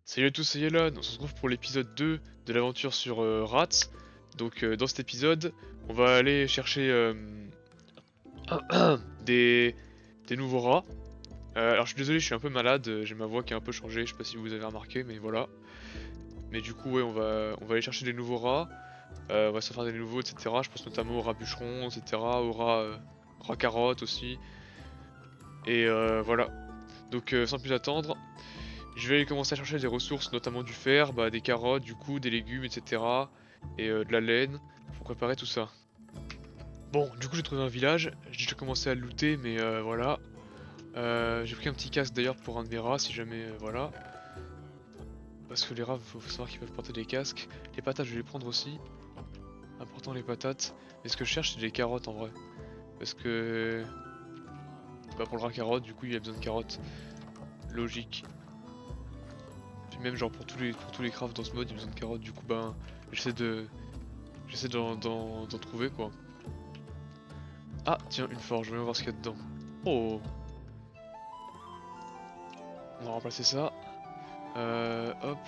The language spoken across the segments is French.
Salut à tous, c'est Yelan, on se retrouve pour l'épisode 2 de l'aventure sur Rats. Donc dans cet épisode, on va aller chercher des, des nouveaux rats. Alors je suis désolé, je suis un peu malade, j'ai ma voix qui a un peu changé, je sais pas si vous avez remarqué, mais voilà. Mais du coup ouais, on va aller chercher des nouveaux rats, on va se faire des nouveaux, etc. Je pense notamment au rat bûcheron, etc. Au rat carotte aussi. Et voilà. Donc sans plus attendre, je vais aller commencer à chercher des ressources, notamment du fer, des carottes, du coup, des légumes, etc. Et de la laine pour préparer tout ça. Bon, du coup, j'ai trouvé un village. J'ai déjà commencé à le looter, mais voilà. J'ai pris un petit casque d'ailleurs pour un de mes rats, si jamais, voilà. Parce que les rats, faut savoir qu'ils peuvent porter des casques. Les patates, je vais les prendre aussi. Important les patates. Mais ce que je cherche, c'est des carottes en vrai. Parce que... pour le rat carotte, du coup, il a besoin de carottes. Logique. Puis même genre pour tous les crafts dans ce mode, il a besoin de carottes. Du coup, j'essaie de... J'essaie d'en trouver quoi. Ah tiens, une forge, voyons voir ce qu'il y a dedans. Oh, on va remplacer ça. Hop.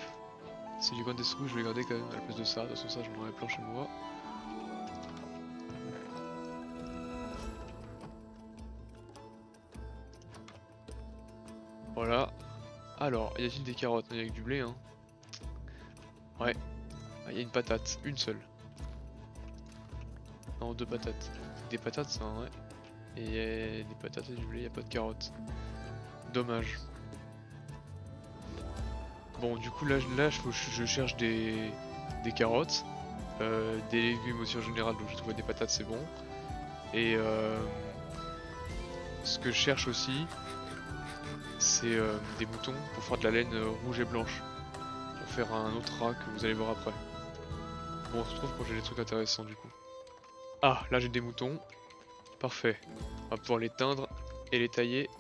Silicone des trous, je vais les garder quand même à la place de ça. De toute façon ça j'en aurai plein chez moi. Voilà. Alors, y a-t-il des carottes? Il y a que du blé hein. Ouais. Ah, il y a une patate, une seule. Non, deux patates. Des patates ça, ouais. Et y a des patates et du blé, y a pas de carottes. Dommage. Bon, du coup, là je cherche des carottes, des légumes aussi en général, donc je trouve des patates, c'est bon. Et ce que je cherche aussi, c'est des moutons pour faire de la laine rouge et blanche, pour faire un autre rat que vous allez voir après. Bon, on se retrouve quand j'ai des trucs intéressants du coup. Ah, là j'ai des moutons, parfait. On va pouvoir les teindre et les tailler.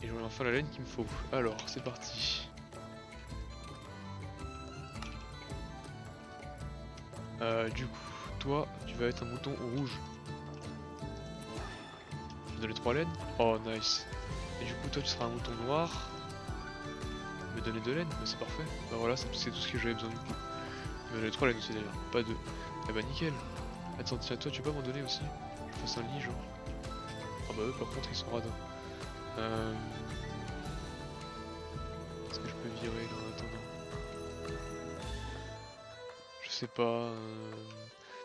Et j'aurai enfin la laine qu'il me faut. Alors, c'est parti. Du coup, toi, tu vas être un mouton rouge. Tu me donner 3 laines? Oh, nice. Et du coup, toi, tu seras un mouton noir. Me donner 2 laines? Bah, c'est parfait. Bah voilà, c'est tout ce que j'avais besoin du coup. Me donner 3 laines aussi d'ailleurs, pas 2. Eh bah nickel. Attends, tiens, toi, tu peux m'en donner aussi? Je fasse un lit, genre. Ah bah eux, par contre, ils sont radins. Euh... Est-ce que je peux virer là en attendant? Je sais pas.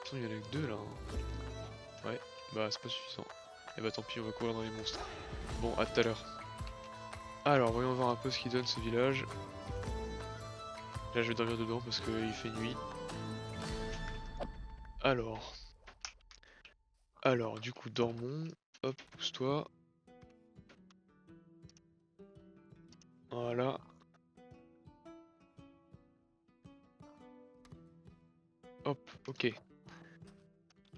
Attends, il y en a que 2 là. Ouais, bah c'est pas suffisant. Et bah tant pis, on va courir dans les monstres. Bon, à tout à l'heure. Alors, voyons voir un peu ce qu'il donne ce village. Là, je vais dormir dedans parce qu'il fait nuit. Alors, du coup, dormons. Hop, pousse-toi. Voilà. Hop, ok.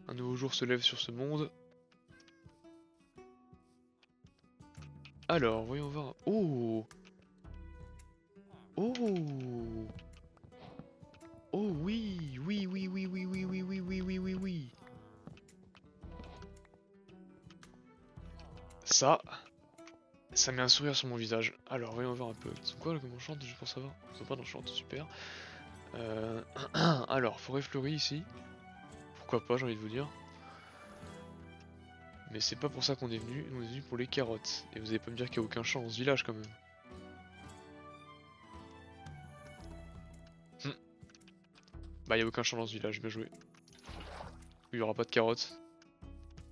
Un nouveau jour se lève sur ce monde. Alors, voyons voir. Oh! Oh! Oh oui! Oui, oui, oui, oui, oui, oui, oui, oui, oui, oui, oui. Ça met un sourire sur mon visage. Alors, voyons voir un peu. Ils sont quoi là comme on chante, juste pour savoir? Ils sont pas dans le chant, super. Alors, forêt fleurie ici. Pourquoi pas, j'ai envie de vous dire. Mais c'est pas pour ça qu'on est venu, nous on est venu pour les carottes. Et vous allez pas me dire qu'il y a aucun champ dans ce village quand même. Hmm. Bah il y a aucun champ dans ce village, bien joué. Il y aura pas de carottes.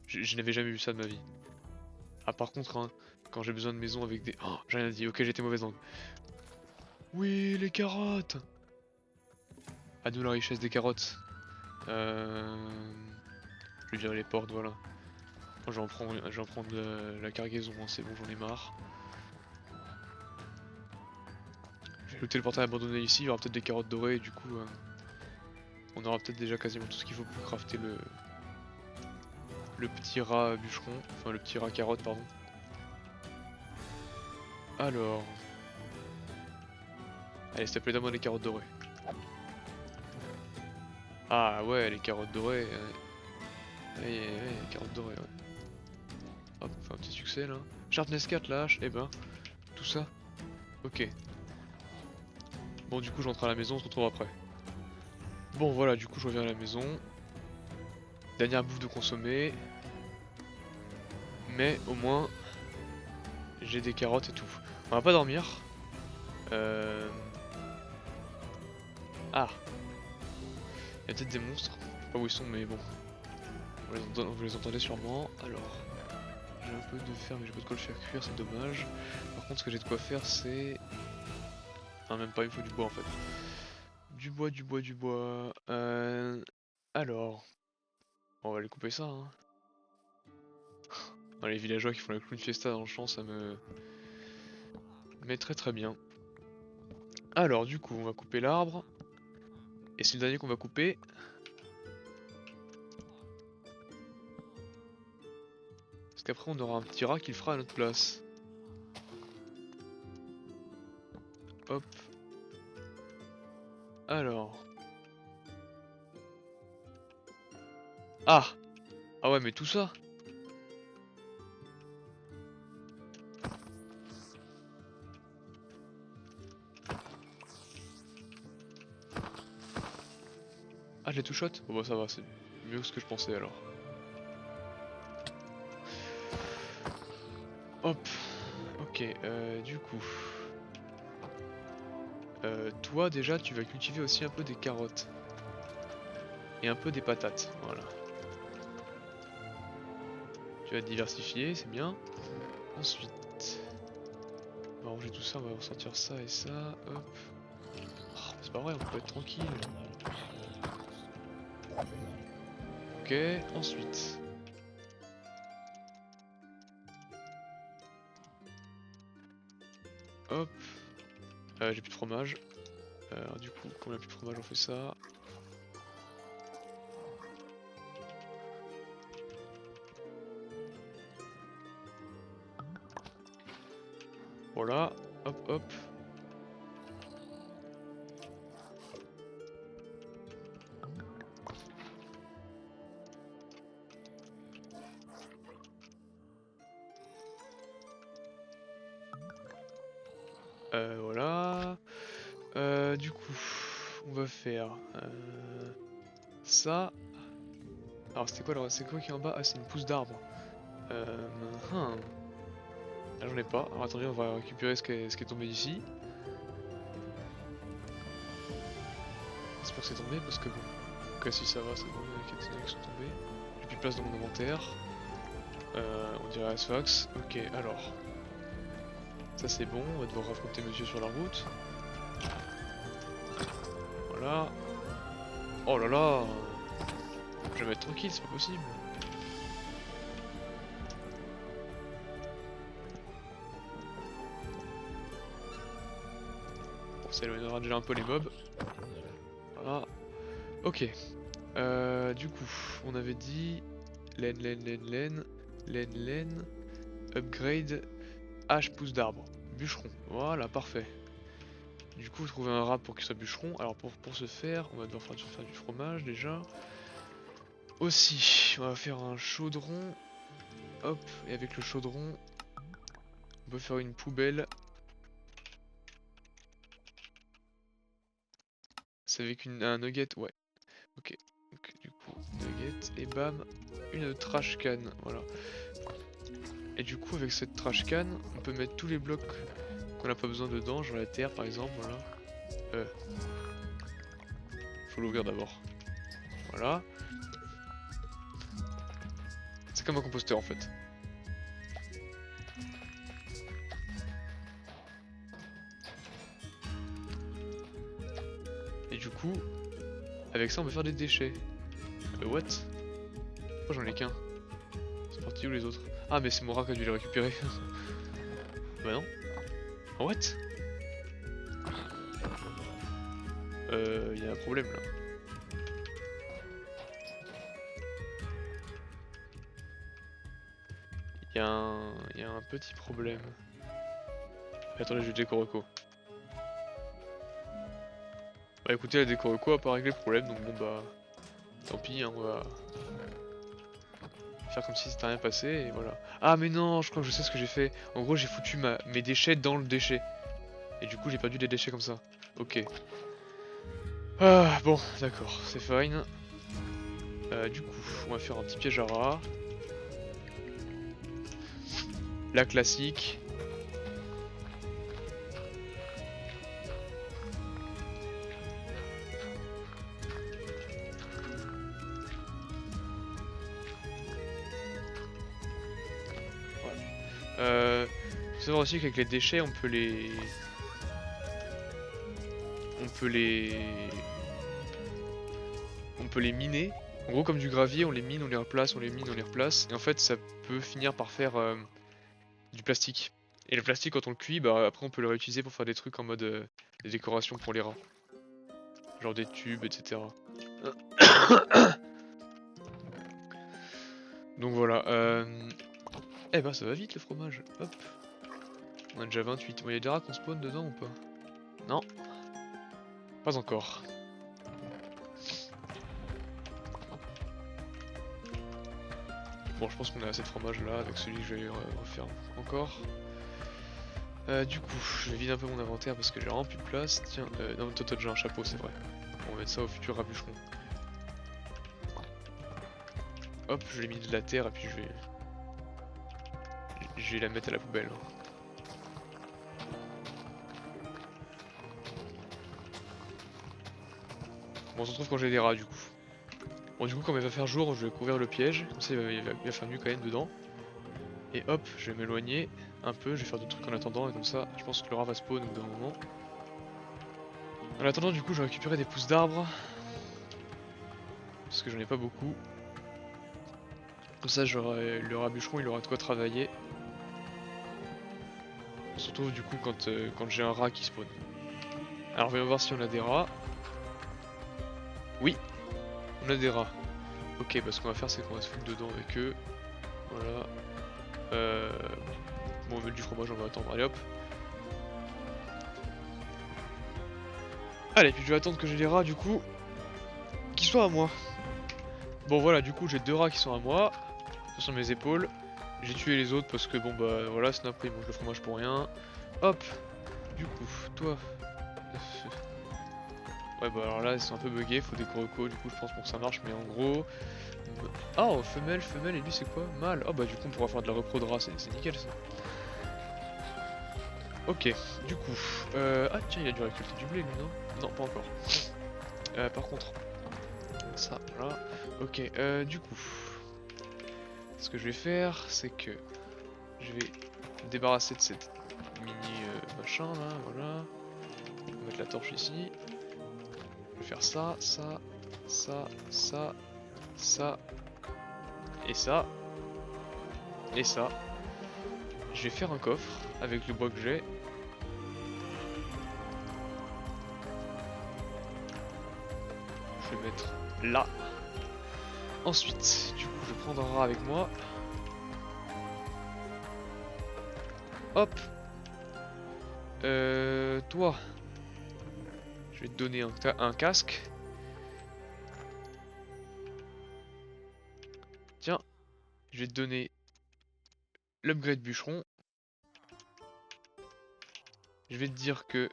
Je n'avais jamais vu ça de ma vie. Ah par contre, hein, quand j'ai besoin de maison avec des... Oh, j'ai rien dit, ok j'étais mauvais angle. Oui, les carottes. À nous la richesse des carottes. Je vais virer les portes, voilà. Moi, je vais en prendre la cargaison, hein, c'est bon, j'en ai marre. Je vais looter le portail abandonné ici, il y aura peut-être des carottes dorées et du coup... on aura peut-être déjà quasiment tout ce qu'il faut pour crafter le petit rat bûcheron, enfin le petit rat carotte pardon. Alors... Allez s'il te plaît donne-moi les carottes dorées. Ah ouais les carottes dorées, ouais, les carottes dorées ouais. Hop, on fait un petit succès là. Sharpness 4 la hache, et ben, tout ça. Ok. Bon, du coup, je rentre à la maison, on se retrouve après. Bon, voilà, du coup, je reviens à la maison. Dernière bouffe de consommer. Mais au moins, j'ai des carottes et tout. On va pas dormir. Euh... Ah, il y a peut-être des monstres. Je sais pas où ils sont, mais bon. Vous les entendez sûrement. Alors, j'ai un peu de fer, mais j'ai pas de quoi le faire cuire, c'est dommage. Par contre, ce que j'ai de quoi faire, c'est... Ah, même pas, il me faut du bois en fait. Du bois, du bois, du bois. Alors, on va aller couper ça. Hein. Dans les villageois qui font la clown fiesta dans le champ, ça me met très très bien. Alors, du coup, on va couper l'arbre. Et c'est le dernier qu'on va couper. Parce qu'après, on aura un petit rat qui le fera à notre place. Hop. Alors. Ah! Ah ouais, mais tout ça? Ah, j'ai tout shot? Bon bah ça va, c'est mieux que ce que je pensais alors. Hop. Ok, du coup... toi déjà, tu vas cultiver aussi un peu des carottes. Et un peu des patates, voilà. Tu vas te diversifier, c'est bien. Ensuite... On va ranger tout ça, on va ressortir ça et ça, hop. Oh, c'est pas vrai, on peut être tranquille. Ok, ensuite... Hop. J'ai plus de fromage. Du coup, comme on a plus de fromage, on fait ça. Voilà, hop hop. Voilà. Du coup, on va faire ça. Alors c'était quoi alors? C'est quoi qui est en bas? Ah, c'est une pousse d'arbre. Hum. Ah, j'en ai pas. Alors attendez, on va récupérer ce qui est tombé ici. J'espère que c'est tombé parce que bon. Ok, si ça va, c'est bon, il y a quelques qui sont tombés. J'ai plus de place dans mon inventaire. On dirait Asphax. Ok, alors. Ça c'est bon, on va devoir affronter monsieur sur la route. Voilà. Oh là là! Je vais mettre tranquille, c'est pas possible. Bon, ça éloignera déjà un peu les mobs. Voilà. Ok. Du coup, on avait dit... Laine, upgrade, hache pousse d'arbre, bûcheron. Voilà, parfait. Du coup, trouver un rat pour qu'il soit bûcheron. Alors pour ce faire, on va devoir faire du fromage déjà. Aussi, on va faire un chaudron. Hop, et avec le chaudron, on peut faire une poubelle. C'est avec un nugget, ouais. Ok, donc du coup, nugget, et bam, une trash can, voilà. Et du coup, avec cette trash can, on peut mettre tous les blocs qu'on n'a pas besoin dedans, genre la terre par exemple, voilà. Faut l'ouvrir d'abord. Voilà. C'est comme un composteur en fait. Et du coup, avec ça on peut faire des déchets. What? Pourquoi j'en ai qu'un? C'est parti où les autres? Ah mais c'est mon rat qui a dû les récupérer. Bah non. What? Y a un problème là. Y a un petit problème. Attendez, je vais décoroco. Bah écoutez, la décoroco a pas réglé le problème, donc bon bah... Tant pis, hein, on va... faire comme si c'était rien passé et voilà. Ah mais non, je crois que je sais ce que j'ai fait. En gros, j'ai foutu mes déchets dans le déchet. Et du coup j'ai perdu des déchets comme ça. Ok. Ah bon, d'accord, c'est fine. Du coup, on va faire un petit piège à rat. La classique. Faut savoir aussi qu'avec les déchets, on peut les... On peut les... On peut les miner. En gros, comme du gravier, on les mine, on les replace, on les mine, on les replace. Et en fait, ça peut finir par faire du plastique. Et le plastique, quand on le cuit, bah après on peut le réutiliser pour faire des trucs en mode des décorations pour les rats. Genre des tubes, etc. Donc voilà. Eh ben ça va vite le fromage. Hop. On a déjà 28. Bon, y a des rats qu'on spawn dedans ou pas? Non. Pas encore. Bon, je pense qu'on a assez de fromage là avec celui que je vais refaire encore. Du coup, je vais vider un peu mon inventaire parce que j'ai vraiment plus de place. Tiens, non, toi j'ai un chapeau, c'est vrai. On va mettre ça au futur rabucheron. Hop, je l'ai mis de la terre et puis je vais la mettre à la poubelle. Bon, on se retrouve quand j'ai des rats du coup. Bon, du coup, quand il va faire jour, je vais couvrir le piège. Comme ça, il va faire mieux quand même dedans. Et hop, je vais m'éloigner un peu. Je vais faire d'autres trucs en attendant. Et comme ça, je pense que le rat va spawn au bout d'un moment. En attendant, du coup, je vais récupérer des pousses d'arbres. Parce que j'en ai pas beaucoup. Comme ça, le rat bûcheron, il aura de quoi travailler. Surtout, du coup, quand j'ai un rat qui spawn. Alors, voyons voir si on a des rats. Oui, on a des rats. Ok, bah ce qu'on va faire, c'est qu'on va se foutre dedans avec eux. Voilà. Bon, on veut du fromage, on va attendre. Allez hop. Allez, puis je vais attendre que j'ai les rats, du coup, qui soient à moi. Bon, voilà, du coup, j'ai 2 rats qui sont à moi. Sur mes épaules. J'ai tué les autres parce que, bon, bah voilà, Snap, il mange le fromage pour rien. Hop. Du coup, toi. Ouais, bah alors là, ils sont un peu buggés, faut des corocos, du coup, je pense pour que ça marche, mais en gros. Oh, femelle, et lui, c'est quoi? Mâle. Oh, bah du coup, on pourra faire de la repro de rat, c'est nickel ça. Ok, du coup. Ah, tiens, il a dû récolter du blé, lui, non? Non, pas encore. Par contre, ça, voilà. Ok, du coup. Ce que je vais faire, c'est que je vais me débarrasser de cette mini machin là, voilà. On va mettre la torche ici. Je vais faire ça, ça, ça, ça, ça, et ça, et ça. Je vais faire un coffre avec le bois que j'ai. Je vais mettre là. Ensuite, du coup, je vais prendre un rat avec moi. Hop. Toi. Je vais te donner un casque. Tiens. Je vais te donner l'upgrade bûcheron. Je vais te dire que...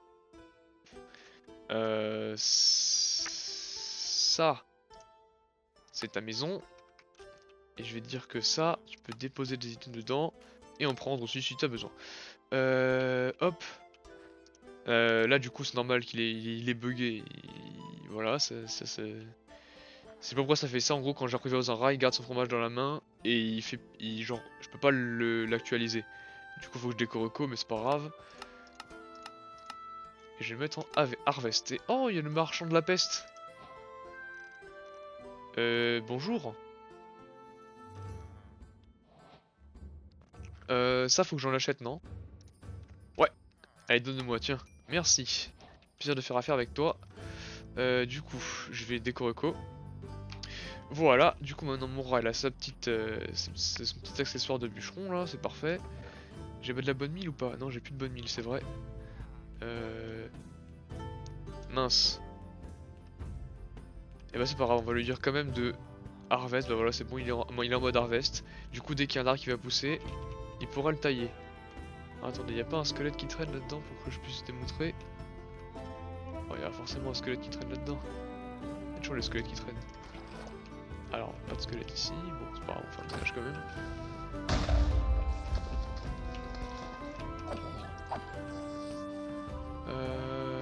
ça... c'est ta maison. Et je vais te dire que ça, tu peux déposer des items dedans. Et en prendre aussi si tu as besoin. Hop. Là du coup c'est normal qu'il est bugué. Voilà, c'est pas pourquoi ça fait ça. En gros, quand j'arrive dans un rat, il garde son fromage dans la main. Et genre, je peux pas l'actualiser. Du coup faut que je décore eco, mais c'est pas grave. Et je vais le mettre en harvest. Et oh, il y a le marchand de la peste. Bonjour. Ça faut que j'en achète, non? Ouais. Allez, donne-moi, tiens. Merci. Plaisir de faire affaire avec toi. Du coup, je vais décorer eco. Voilà, du coup maintenant mon rat il a sa petite, son petit accessoire de bûcheron là, c'est parfait. J'ai de la bonne mille ou pas? Non, j'ai plus de bonne mille, c'est vrai. Mince. Et bah c'est pas grave, on va lui dire quand même de harvest. Bah voilà, c'est bon, il est en mode harvest. Du coup, dès qu'il y a un arbre qui va pousser, il pourra le tailler. Ah, attendez, y a pas un squelette qui traîne là-dedans pour que je puisse démontrer? Oh, y a forcément un squelette qui traîne là-dedans. Y a toujours les squelettes qui traînent. Alors, pas de squelette ici. Bon, c'est pas grave, on va faire le ménage quand même.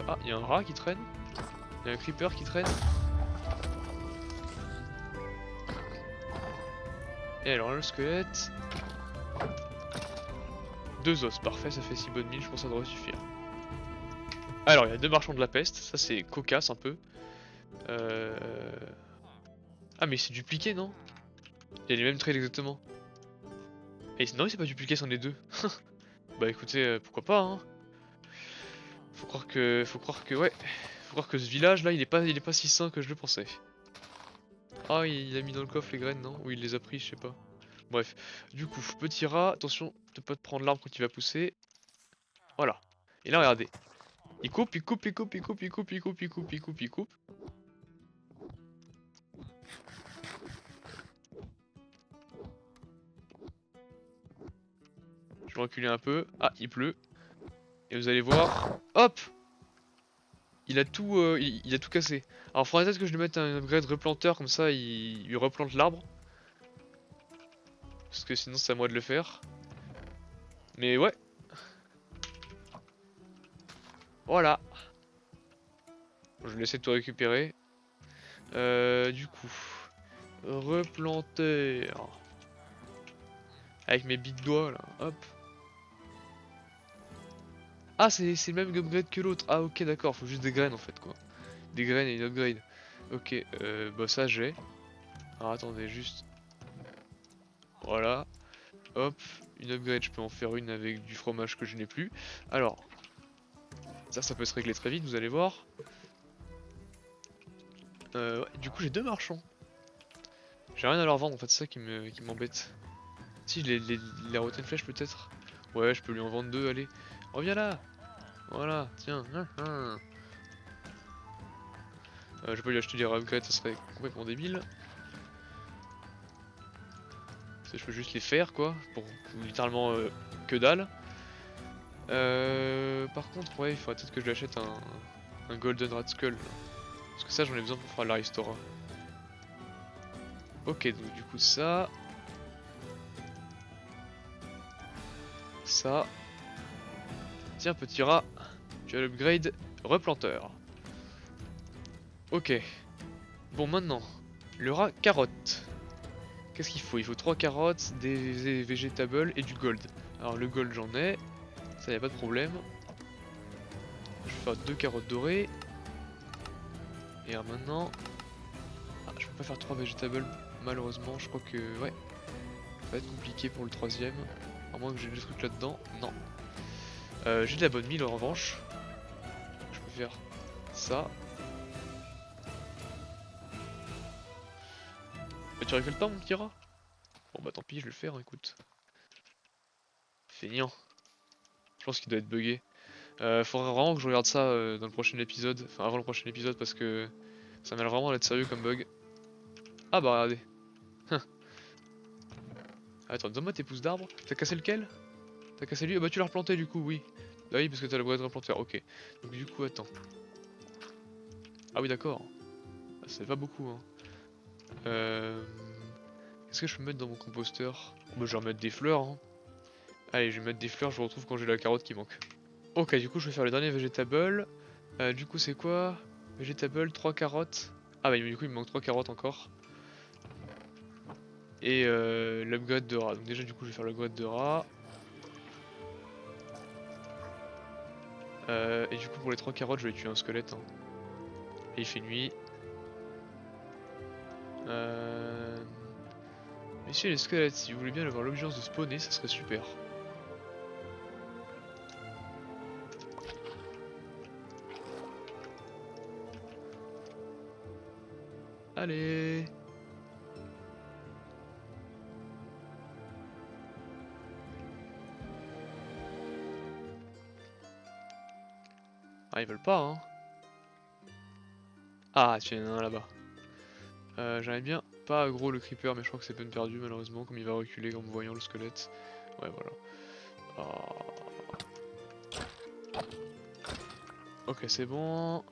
Ah, y a un rat qui traîne. Y a un creeper qui traîne. Et alors, le squelette. 2 os, parfait, ça fait 6 bonnes mines, je pense que ça devrait suffire. Alors, il y a 2 marchands de la peste, ça c'est cocasse un peu. Ah, mais c'est dupliqué, non? Il y a les mêmes traits exactement. Et non, c'est pas dupliqué, c'en est 2. Bah écoutez, pourquoi pas, hein. Faut croire que. Ouais. Faut croire que ce village là, il est pas si sain que je le pensais. Ah, il a mis dans le coffre les graines, non? Ou il les a pris, je sais pas. Bref. Du coup, petit rat, attention de pas te prendre l'arbre quand il va pousser. Voilà. Et là, regardez. Il coupe, il coupe, il coupe, il coupe, il coupe, il coupe, il coupe, il coupe, il coupe. Je vais reculer un peu. Ah, il pleut. Et vous allez voir. Hop! Il a tout, il a tout cassé. Alors, faudrait peut-être que je lui mette un upgrade replanteur, comme ça il replante l'arbre. Parce que sinon, c'est à moi de le faire. Mais ouais. Voilà. Je vais essayer de tout récupérer. Du coup. Replanteur. Avec mes bits de doigts là. Hop. Ah, c'est le même upgrade que l'autre. Ah, ok, d'accord. Faut juste des graines en fait, quoi. Des graines et une upgrade. Ok, bah ça j'ai. Alors attendez, juste. Voilà. Hop. Une upgrade, je peux en faire une avec du fromage que je n'ai plus. Alors. Ça peut se régler très vite, vous allez voir. Ouais, du coup, j'ai 2 marchands. J'ai rien à leur vendre en fait, c'est ça qui m'embête. Si, les rotten flèches peut-être. Ouais, je peux lui en vendre 2, allez. Reviens là. Voilà, tiens. Je peux lui acheter des upgrades, ça serait complètement débile. Parce que je peux juste les faire quoi, pour littéralement que dalle. Par contre, ouais, il faudrait peut-être que je lui achète un Golden Rat Skull. Parce que ça, j'en ai besoin pour faire la Ristora. Ok, donc du coup, ça. Ça. Tiens, petit rat, tu as l'upgrade replanteur. Ok. Bon, maintenant, le rat carotte. Qu'est-ce qu'il faut? Il faut 3 carottes, des vegetables et du gold. Alors, le gold, j'en ai. Ça, y a pas de problème. Je vais faire 2 carottes dorées. Et alors maintenant... Ah, je peux pas faire 3 vegetables, malheureusement. Je crois que... Ouais. Ça va être compliqué pour le 3ème. À moins que j'ai des trucs là-dedans. Non. J'ai de la bonne mille en revanche. Je peux faire ça. Mais tu récoltes pas mon petit rat? Bon bah tant pis, je vais le faire, hein, écoute. Feignant. Je pense qu'il doit être bugué. Faudrait vraiment que je regarde ça dans le prochain épisode. Enfin avant le prochain épisode parce que ça m'a l'air vraiment d'être sérieux comme bug. Ah bah regardez. Attends, donne-moi tes pousses d'arbre. T'as cassé lequel? T'as cassé lui? Ah bah tu l'as replanté du coup, oui. Bah oui, parce que t'as le bras de replanter. Ok. Donc du coup, attends. Ah oui, d'accord. Ah, c'est pas beaucoup, hein. Qu'est-ce que je peux mettre dans mon composteur? Bah je vais remettre des fleurs, hein. Allez, je vais mettre des fleurs, je vous retrouve quand j'ai la carotte qui manque. Ok, du coup, je vais faire le dernier vegetable. Du coup, c'est quoi? Vegetable, 3 carottes. Ah bah du coup, il me manque 3 carottes encore. Et l'upgrade de rat. Donc déjà, du coup, je vais faire l'upgrade de rat. Et du coup, pour les 3 carottes, je vais tuer un squelette, hein. Et il fait nuit. Messieurs les squelettes, si vous voulez bien avoir l'obligeance de spawner, ça serait super. Allez! Ah, ils veulent pas, hein. Ah, tiens, il y en a un là-bas. J'aimerais bien pas aggro le creeper, mais je crois que c'est peine perdue malheureusement, comme il va reculer en me voyant le squelette. Ouais, voilà. Ah. Ok, c'est bon.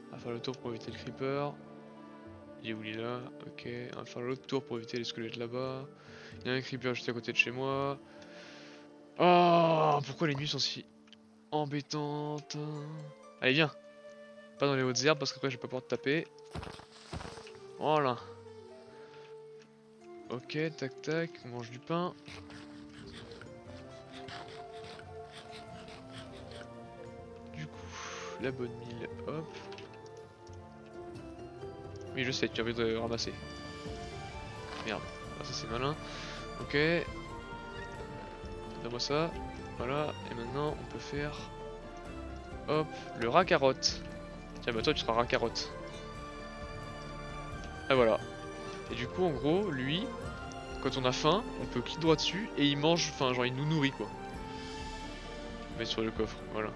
On va faire le tour pour éviter le creeper. Il est où, il est là? Ok, on va faire l'autre tour pour éviter les squelettes là-bas. Il y a un creeper juste à côté de chez moi. Oh, pourquoi les nuits sont si embêtantes? Allez, viens. Pas dans les hautes herbes parce qu'après je vais pas pouvoir te taper. Voilà. Ok, tac tac, on mange du pain. Du coup, la bonne mille, hop. Oui, je sais, tu as envie de ramasser. Merde, ah, ça c'est malin. Ok. Donne-moi ça. Voilà, et maintenant on peut faire... Hop, le rat carotte. Tiens, bah toi tu seras rat carotte. Ah voilà. Et du coup, en gros, lui, quand on a faim, on peut cliquer droit dessus et il mange, enfin genre il nous nourrit quoi. On met sur le coffre, voilà.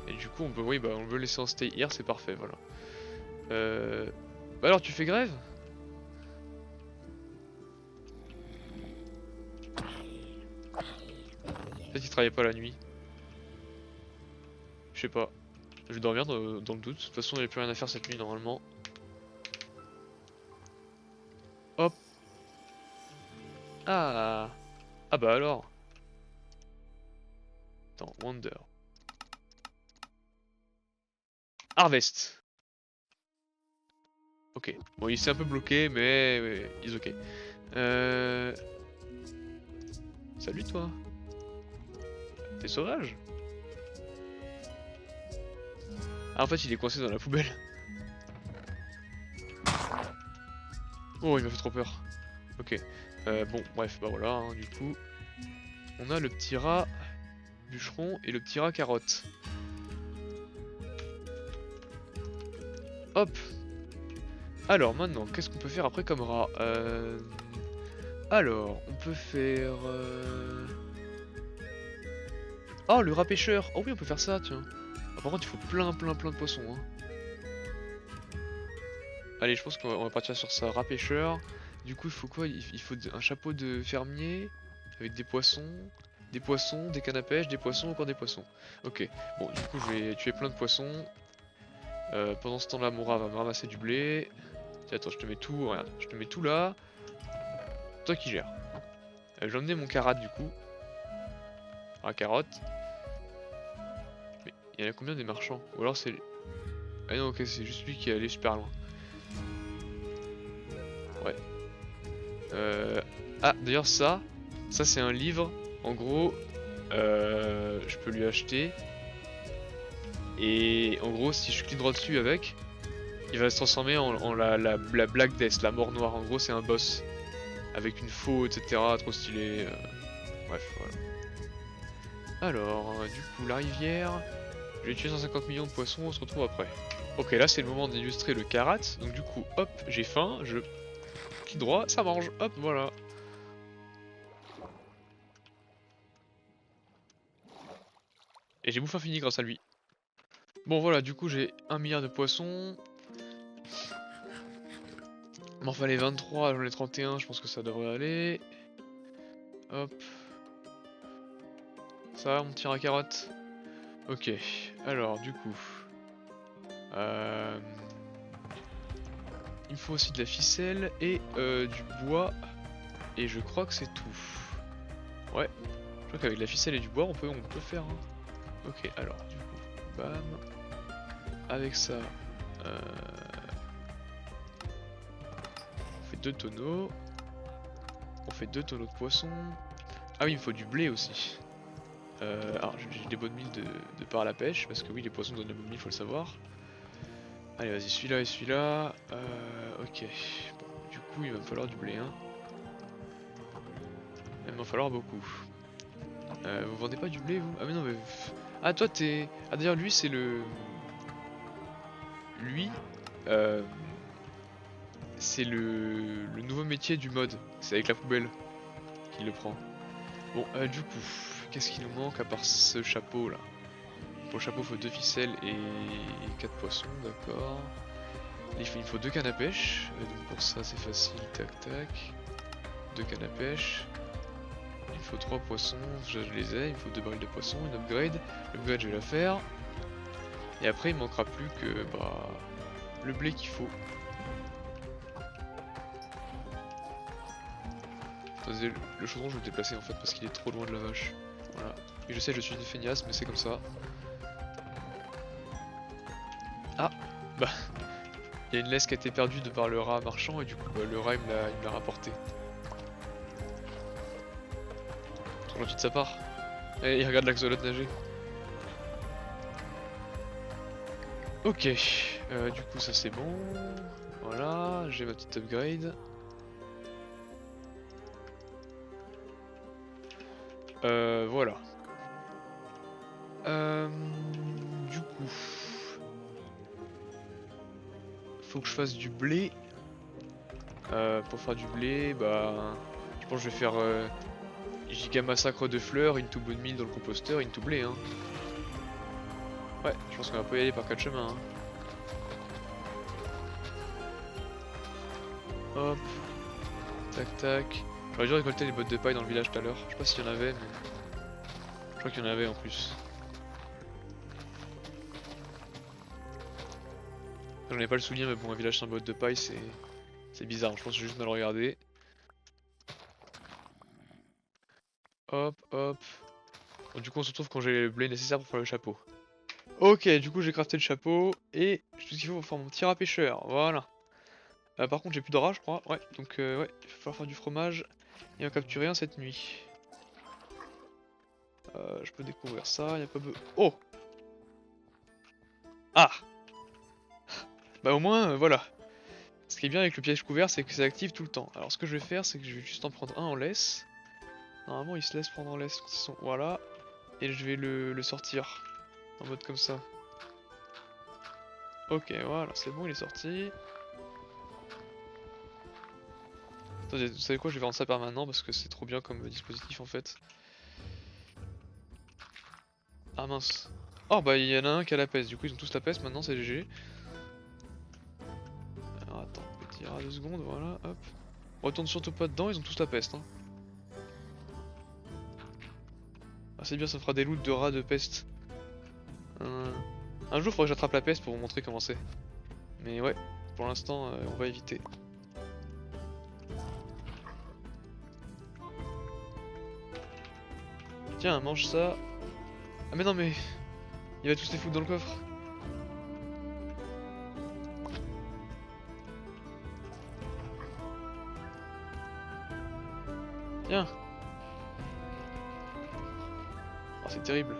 Et du coup on peut, oui bah on veut laisser en stay here, c'est parfait, voilà. Bah alors tu fais grève? Peut-être qu'il travaillait pas la nuit. Je sais pas. Je vais dormir dans le doute. De toute façon il n'y a plus rien à faire cette nuit normalement. Hop. Ah. Ah bah alors. Attends, Wonder. Harvest. Ok. Bon il s'est un peu bloqué mais il est ok. Salut toi. T'es sauvage? Ah en fait il est coincé dans la poubelle. Oh il m'a fait trop peur. Ok. Bon bref bah voilà hein, du coup. On a le petit rat bûcheron et le petit rat carotte. Hop. Alors maintenant qu'est-ce qu'on peut faire après comme rat? Alors on peut faire... Oh le rat pêcheur. Oh oui on peut faire ça tiens. Ah, par contre il faut plein de poissons hein. Allez je pense qu'on va partir sur ça, rat pêcheur. Du coup il faut quoi? Il faut un chapeau de fermier avec des poissons, des cannes à pêche, des poissons, encore des poissons. Ok, bon du coup je vais tuer plein de poissons. Pendant ce temps là mon rat va me ramasser du blé. Tiens, attends je te mets tout, regarde, je te mets tout là. Toi qui gères. Je vais emmener mon carotte du coup. Ah carotte. Mais il y en a combien des marchands? Ou alors c'est... Ah non ok c'est juste lui qui est allé super loin. Ouais. Ah d'ailleurs ça c'est un livre. En gros, je peux lui acheter. Et en gros, si je clique droit dessus avec, il va se transformer en la Black Death, la mort noire. En gros, c'est un boss avec une faux, etc. Trop stylé. Bref, voilà. Alors, du coup, la rivière. J'ai tué 150 millions de poissons, on se retrouve après. Ok, là c'est le moment d'illustrer le karat. Donc du coup, hop, j'ai faim, je clique droit, ça mange. Hop, voilà. Et j'ai bouffe infini grâce à lui. Bon voilà, du coup j'ai 1 milliard de poissons. Il m'en fallait 23, j'en ai 31, je pense que ça devrait aller. Hop. Ça va mon petit rat carotte? Ok, alors du coup... il me faut aussi de la ficelle et du bois. Et je crois que c'est tout. Ouais, je crois qu'avec la ficelle et du bois on peut faire. Hein. Ok, alors du coup, bam. Avec ça, on fait 2 tonneaux. On fait 2 tonneaux de poissons. Ah oui, il me faut du blé aussi. Alors j'ai des bonnes milles de par à la pêche, parce que oui, les poissons donnent des bonnes milles, faut le savoir. Allez, vas-y, celui-là et celui-là. Ok. Bon, du coup, il va me falloir du blé, hein. Il va m'en falloir beaucoup. Vous vendez pas du blé, vous? Ah mais non, mais... Ah, toi, t'es... Ah d'ailleurs, lui, c'est le... Lui, c'est le nouveau métier du mode. C'est avec la poubelle qu'il le prend. Bon, du coup, qu'est-ce qu'il nous manque à part ce chapeau là? Pour le chapeau, il faut 2 ficelles et 4 poissons, d'accord. Il faut 2 cannes à pêche, donc pour ça c'est facile, tac tac. 2 cannes à pêche. Il me faut 3 poissons, je les ai, il me faut 2 barils de poissons, une upgrade. L'upgrade je vais la faire. Et après il me manquera plus que bah le blé qu'il faut. Attendez, le chaudron je vais le déplacer en fait parce qu'il est trop loin de la vache. Voilà. Et je sais je suis une feignasse mais c'est comme ça. Ah bah il y a une laisse qui a été perdue de par le rat marchand et du coup bah, le rat il me l'a rapporté. Trop gentil de sa part. Et il regarde l'axolote nager. Ok, du coup ça c'est bon. Voilà, j'ai ma petite upgrade. Voilà. Du coup, faut que je fasse du blé. Pour faire du blé, bah, je pense que je vais faire giga massacre de fleurs, une tube de mille dans le composteur, une tube blé. Hein. Ouais, je pense qu'on va pas y aller par 4 chemins. Hein. Hop, tac tac. J'aurais dû récolter les bottes de paille dans le village tout à l'heure. Je sais pas s'il y en avait, mais je crois qu'il y en avait en plus. J'en ai pas le souvenir, mais bon, un village sans bottes de paille, c'est bizarre. Je pense que je vais juste mal regarder. Hop, hop. Bon, du coup, on se retrouve quand j'ai le blé nécessaire pour faire le chapeau. Ok, du coup, j'ai crafté le chapeau et j'ai tout ce qu'il faut pour faire mon tir à pêcheur. Voilà. Par contre, j'ai plus de rats, je crois. Ouais, donc, ouais, il va falloir faire du fromage et en capturer un cette nuit. Je peux découvrir ça, y a pas besoin. Oh! Ah! Bah, au moins, voilà. Ce qui est bien avec le piège couvert, c'est que ça active tout le temps. Alors, ce que je vais faire, c'est que je vais juste en prendre un en laisse. Normalement, il se laisse prendre en laisse. De toute façon, voilà. Et je vais le sortir. En mode comme ça. Ok, voilà, c'est bon, il est sorti. Attendez, vous savez quoi, je vais vendre ça permanent parce que c'est trop bien comme dispositif en fait. Ah mince. Oh bah il y en a un qui a la peste, du coup ils ont tous la peste, maintenant c'est GG. Alors attends, petit rat 2 secondes, voilà, hop. On retourne surtout pas dedans, ils ont tous la peste. Hein. Ah c'est bien, ça me fera des loots de rats de peste. Un jour faudrait que j'attrape la peste pour vous montrer comment c'est. Mais ouais, pour l'instant on va éviter. Tiens, mange ça. Ah mais non mais... Il va tous les foutre dans le coffre. Tiens. Oh c'est terrible.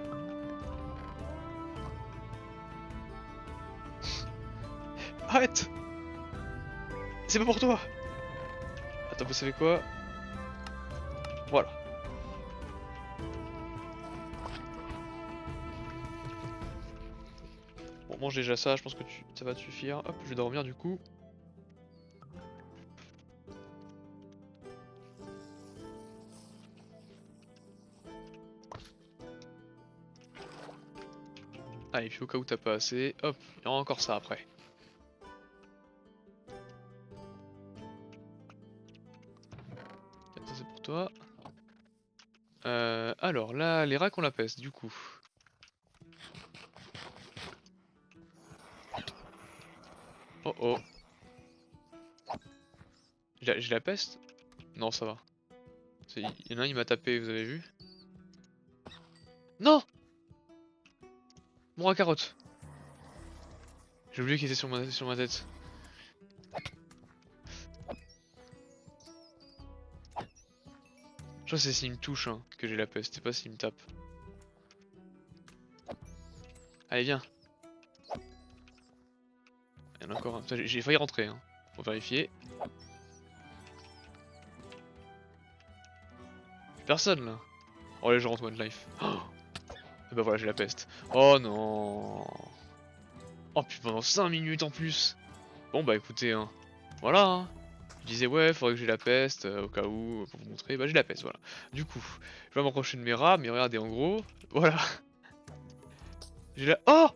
Arrête! C'est pas pour toi! Attends, vous savez quoi? Voilà. Bon, mange déjà ça, je pense que ça va te suffire. Hop, je vais dormir du coup. Ah, et puis au cas où t'as pas assez, hop, il y aura encore ça après. Ça c'est pour toi. Alors là, les rats qu'on la peste du coup. Oh oh. J'ai la peste? Non, ça va. Il y en a un, il m'a tapé, vous avez vu? Non! Mon rat carotte! J'ai oublié qu'il était sur ma tête. Je crois que c'est s'il me touche hein, que j'ai la peste, c'est pas s'il me tape. Allez, viens. Il y en a encore un. J'ai failli rentrer, hein. Pour vérifier. Personne là. Oh, allez, je rentre one life. Oh et bah voilà, j'ai la peste. Oh non. Oh, puis pendant 5 minutes en plus. Bon, bah écoutez, hein. Voilà, hein. Je disais, ouais, faudrait que j'ai la peste, au cas où, pour vous montrer. Bah, j'ai la peste, voilà. Du coup, je vais m'approcher de mes rats, mais regardez, en gros, voilà. J'ai la. Oh!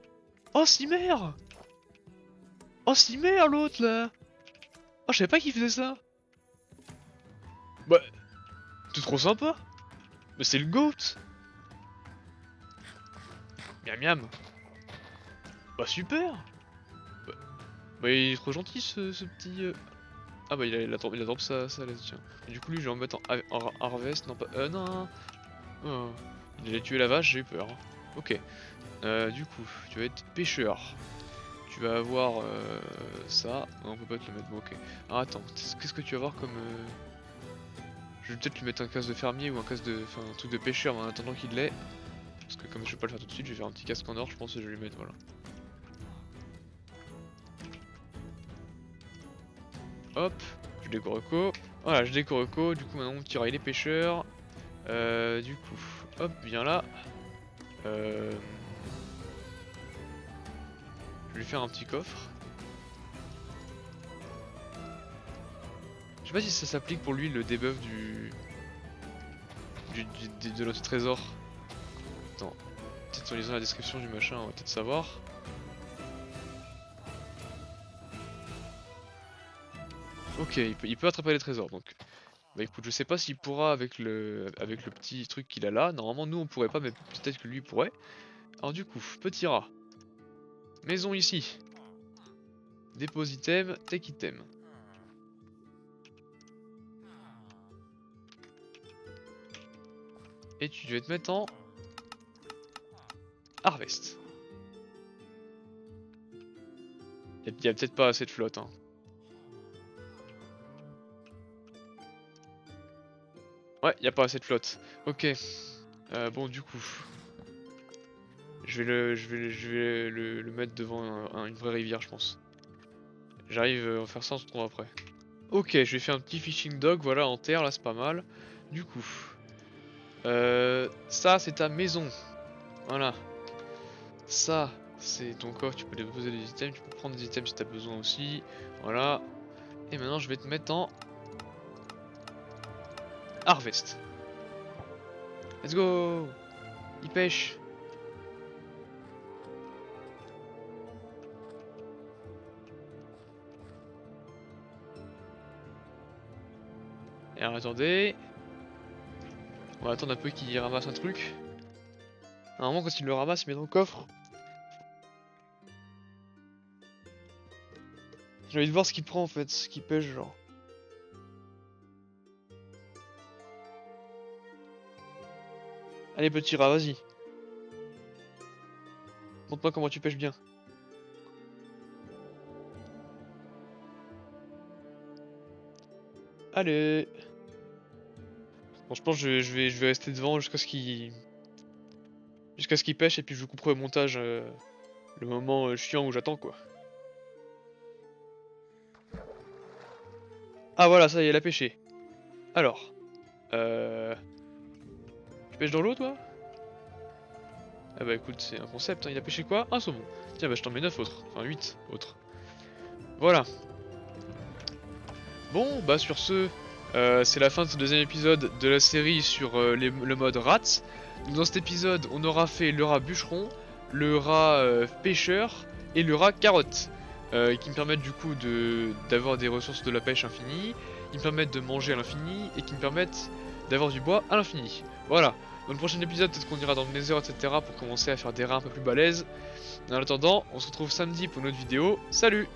Oh, Cimer! Oh, Cimer, l'autre là! Oh, je savais pas qu'il faisait ça! Bah, t'es trop sympa. Mais c'est le GOAT. Miam miam. Bah super. Bah il est trop gentil ce petit... Ah bah il adore ça laisse, tiens. Et du coup lui je vais en mettre en harvest, non pas... non. Oh. Il a tué la vache, j'ai eu peur. Ok. Du coup, tu vas être pêcheur. Tu vas avoir ça. Non, on peut pas te le mettre. Bon, ok. Alors attends, qu'est-ce que tu vas avoir comme... Je vais peut-être lui mettre un casque de fermier ou un casque de... Enfin, un truc de pêcheur, mais en attendant qu'il l'ait. Parce que comme je vais pas le faire tout de suite, je vais faire un petit casque en or, je pense, et je vais lui mettre, voilà. Hop, je décore Eco. Voilà, je décore Eco. Du coup, maintenant, mon petit rat, il est pêcheur. Du coup, hop, viens là. Je vais lui faire un petit coffre. Je sais pas si ça s'applique pour lui le debuff de notre trésor. Attends, peut-être en lisant la description du machin, on va peut-être savoir. Ok, il peut attraper les trésors donc. Bah écoute, je sais pas s'il pourra avec le petit truc qu'il a là. Normalement, nous on pourrait pas, mais peut-être que lui pourrait. Alors du coup, petit rat. Maison ici. Dépose item, take item. Et tu vas te mettre en harvest. Il y a peut-être pas assez de flotte, hein. Ouais, il y a pas assez de flotte. Ok. Bon, du coup, je vais le mettre devant une vraie rivière, je pense. J'arrive à faire ça, on se retrouve après. Ok, je vais faire un petit fishing dog, voilà, en terre, là c'est pas mal. Du coup, ça c'est ta maison. Voilà. Ça, c'est ton coffre, tu peux déposer des items, tu peux prendre des items si t'as besoin aussi. Voilà. Et maintenant je vais te mettre en harvest. Let's go. Il pêche. Et alors attendez. On va attendre un peu qu'il ramasse un truc. Normalement quand il le ramasse, il met dans le coffre. J'ai envie de voir ce qu'il prend en fait, ce qu'il pêche genre. Allez petit rat, vas-y. Montre-moi comment tu pêches bien. Allez. Bon, je pense que je vais rester devant jusqu'à ce qu'il pêche et puis je vous couperai au montage le moment chiant où j'attends quoi. Ah voilà, ça y est, il a pêché. Alors, tu pêches dans l'eau toi? Ah bah écoute, c'est un concept, hein. Il a pêché quoi? Un saumon. Tiens bah je t'en mets 9 autres, enfin 8 autres. Voilà. Bon bah sur ce, c'est la fin de ce deuxième épisode de la série sur le mode rats. Dans cet épisode, on aura fait le rat bûcheron, le rat pêcheur et le rat carotte. Qui me permettent du coup d'avoir des ressources de la pêche infinies, qui me permettent de manger à l'infini et qui me permettent d'avoir du bois à l'infini. Voilà. Dans le prochain épisode, peut-être qu'on ira dans le Nether, etc. pour commencer à faire des rats un peu plus balèzes. En attendant, on se retrouve samedi pour une autre vidéo. Salut!